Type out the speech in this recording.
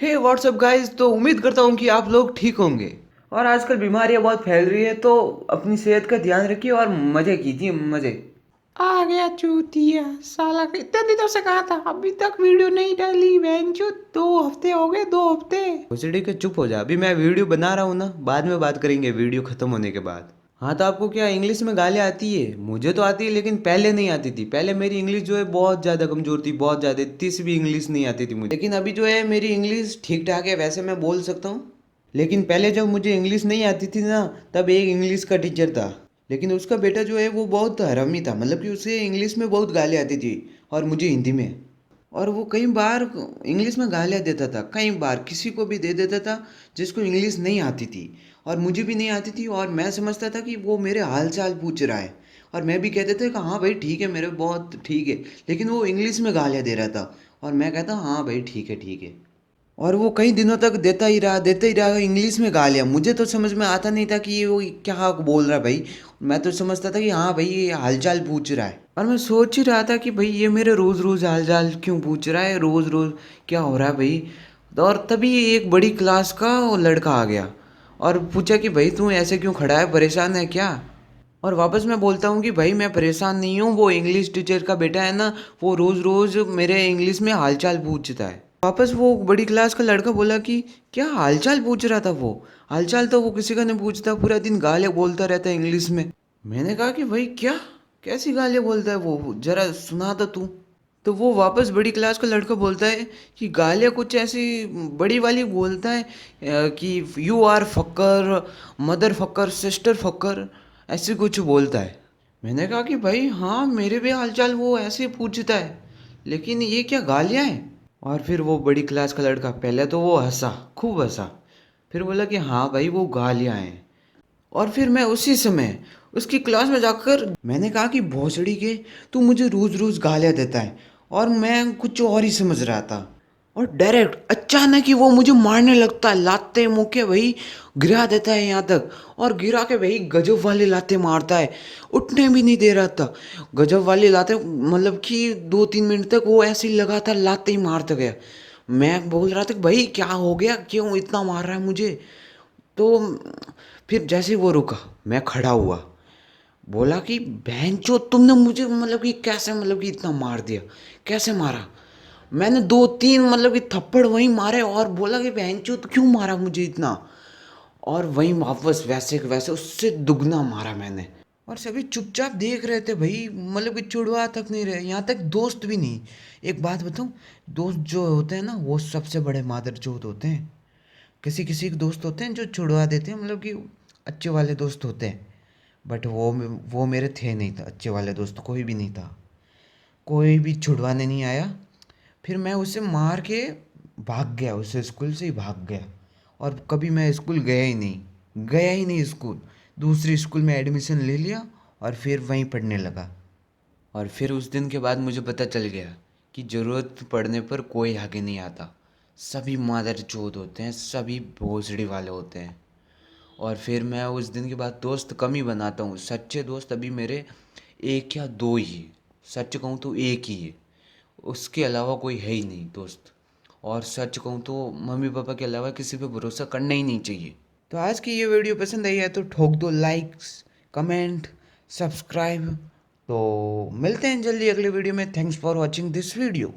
हे WhatsApp guys. तो उम्मीद करता हूँ कि आप लोग ठीक होंगे। और आजकल बीमारियां बहुत फैल रही है, तो अपनी सेहत का ध्यान रखिए और मजे कीजिए मजे। आ गया चूतिया साला इतने दिनों से कहा था अभी तक वीडियो नहीं डाली बहनचोद 2 हफ्ते हो गए 2 हफ्ते। भोसड़ी के चुप हो जा, अभी मैं वीडियो बना रहा हूँ ना, बाद में बात करेंगे वीडियो खत्म होने के बाद। हाँ, तो आपको क्या इंग्लिश में गालियाँ आती है? मुझे तो आती है, लेकिन पहले नहीं आती थी। पहले मेरी इंग्लिश जो है बहुत ज़्यादा कमज़ोर थी, बहुत ज़्यादा, इतनी सी भी इंग्लिश नहीं आती थी मुझे। लेकिन अभी जो है मेरी इंग्लिश ठीक ठाक है, वैसे मैं बोल सकता हूँ। लेकिन पहले जब मुझे इंग्लिश नहीं आती थी ना, तब एक इंग्लिश का टीचर था। लेकिन उसका बेटा जो है वो बहुत हरामी था, मतलब कि उसे इंग्लिश में बहुत गालियाँ आती थी और मुझे हिंदी में। और वो कई बार इंग्लिश में गालियाँ देता था, कई बार किसी को भी दे देता था जिसको इंग्लिश नहीं आती थी। और मुझे भी नहीं आती थी, और मैं समझता था कि वो मेरे हाल चाल पूछ रहा है। और मैं भी कहते थे कि हाँ भाई ठीक है, मेरे बहुत ठीक है। लेकिन वो इंग्लिश में गालियाँ दे रहा था, और मैं कहता हाँ भाई ठीक है ठीक है। और वो कई दिनों तक देता ही रहा इंग्लिश में गालियाँ। मुझे तो समझ में आता नहीं था कि ये वो क्या बोल रहा है भाई। मैं तो समझता था कि हाँ भाई ये हालचाल पूछ रहा है। और मैं सोच ही रहा था कि भाई ये मेरे रोज़ रोज़ हालचाल क्यों पूछ रहा है, रोज़ रोज़ क्या हो रहा है भाई। और तभी एक बड़ी क्लास का वो लड़का आ गया और पूछा कि भाई तू ऐसे क्यों खड़ा है, परेशान है क्या? और वापस मैं बोलता हूँ कि भाई मैं परेशान नहीं हूँ, वो इंग्लिश टीचर का बेटा है ना, वो रोज़ रोज़ मेरे इंग्लिश में हालचाल पूछता है। वापस वो बड़ी क्लास का लड़का बोला कि क्या हालचाल पूछ रहा था वो? हालचाल तो वो किसी का नहीं पूछता, पूरा दिन गालियाँ बोलता रहता है इंग्लिश में। मैंने कहा कि भाई क्या, कैसी गालियाँ बोलता है वो, जरा सुना तो तू। तो वो वापस बड़ी क्लास का लड़का बोलता है कि गालियाँ कुछ ऐसी बड़ी वाली बोलता है, कि यू आर फक्कर, मदर फक्कर, सिस्टर फक्कर, ऐसे कुछ बोलता है। मैंने कहा कि भाई हाँ, मेरे भी हालचाल वो ऐसे पूछता है, लेकिन ये क्या गालियाँ हैं? और फिर वो बड़ी क्लास का लड़का पहले तो वो हंसा, खूब हंसा। फिर बोला कि हाँ भाई वो गालियाँ हैं। और फिर मैं उसी समय उसकी क्लास में जाकर मैंने कहा कि भोसड़ी के, तू मुझे रोज़ रोज़ गालियाँ देता है। और मैं कुछ और ही समझ रहा था। और डायरेक्ट अचानक ही वो मुझे मारने लगता है, लाते मुके भाई गिरा देता है यहाँ तक। और गिरा के भाई गजब वाली लाते मारता है, उठने भी नहीं दे रहा था। गजब वाली लाते, मतलब कि 2-3 मिनट तक वो ऐसे ही लगातार लाते ही मारता गया। मैं बोल रहा था कि भाई क्या हो गया, क्यों इतना मार रहा है मुझे? तो फिर जैसे ही वो रुका, मैं खड़ा हुआ, बोला कि बहन चो तुमने मुझे मतलब कि कैसे, मतलब कि इतना मार दिया, कैसे मारा? मैंने 2-3 मतलब कि थप्पड़ वहीं मारे और बोला कि बहन चो क्यों मारा मुझे इतना? और वहीं वापस वैसे के वैसे उससे दुगना मारा मैंने। और सभी चुपचाप देख रहे थे भाई, मतलब कि छुड़वा तक नहीं रहे, यहाँ तक दोस्त भी नहीं। एक बात बताऊँ, दोस्त जो होते हैं ना वो सबसे बड़े मादरचोद होते हैं। किसी किसी के दोस्त होते हैं जो छुड़वा देते हैं, मतलब कि अच्छे वाले दोस्त होते हैं। बट वो मेरे थे नहीं था, अच्छे वाले दोस्त कोई भी नहीं था। कोई भी छुड़वाने नहीं आया। फिर मैं उसे मार के भाग गया, उसे स्कूल से ही भाग गया। और कभी मैं स्कूल गया ही नहीं स्कूल। दूसरी स्कूल में एडमिशन ले लिया और फिर वहीं पढ़ने लगा। और फिर उस दिन के बाद मुझे पता चल गया कि ज़रूरत पड़ने पर कोई आगे नहीं आता। सभी मादरचोद होते हैं, सभी भोसड़ी वाले होते हैं। और फिर मैं उस दिन के बाद दोस्त कम ही बनाता हूँ, सच्चे दोस्त अभी मेरे एक या दो ही है। सच कहूँ तो एक ही है, उसके अलावा कोई है ही नहीं दोस्त। और सच कहूँ तो मम्मी पापा के अलावा किसी पे भरोसा करना ही नहीं चाहिए। तो आज की ये वीडियो पसंद आई है तो ठोक दो लाइक्स, कमेंट, सब्सक्राइब। तो मिलते हैं जल्दी अगले वीडियो में। Thanks for watching this video.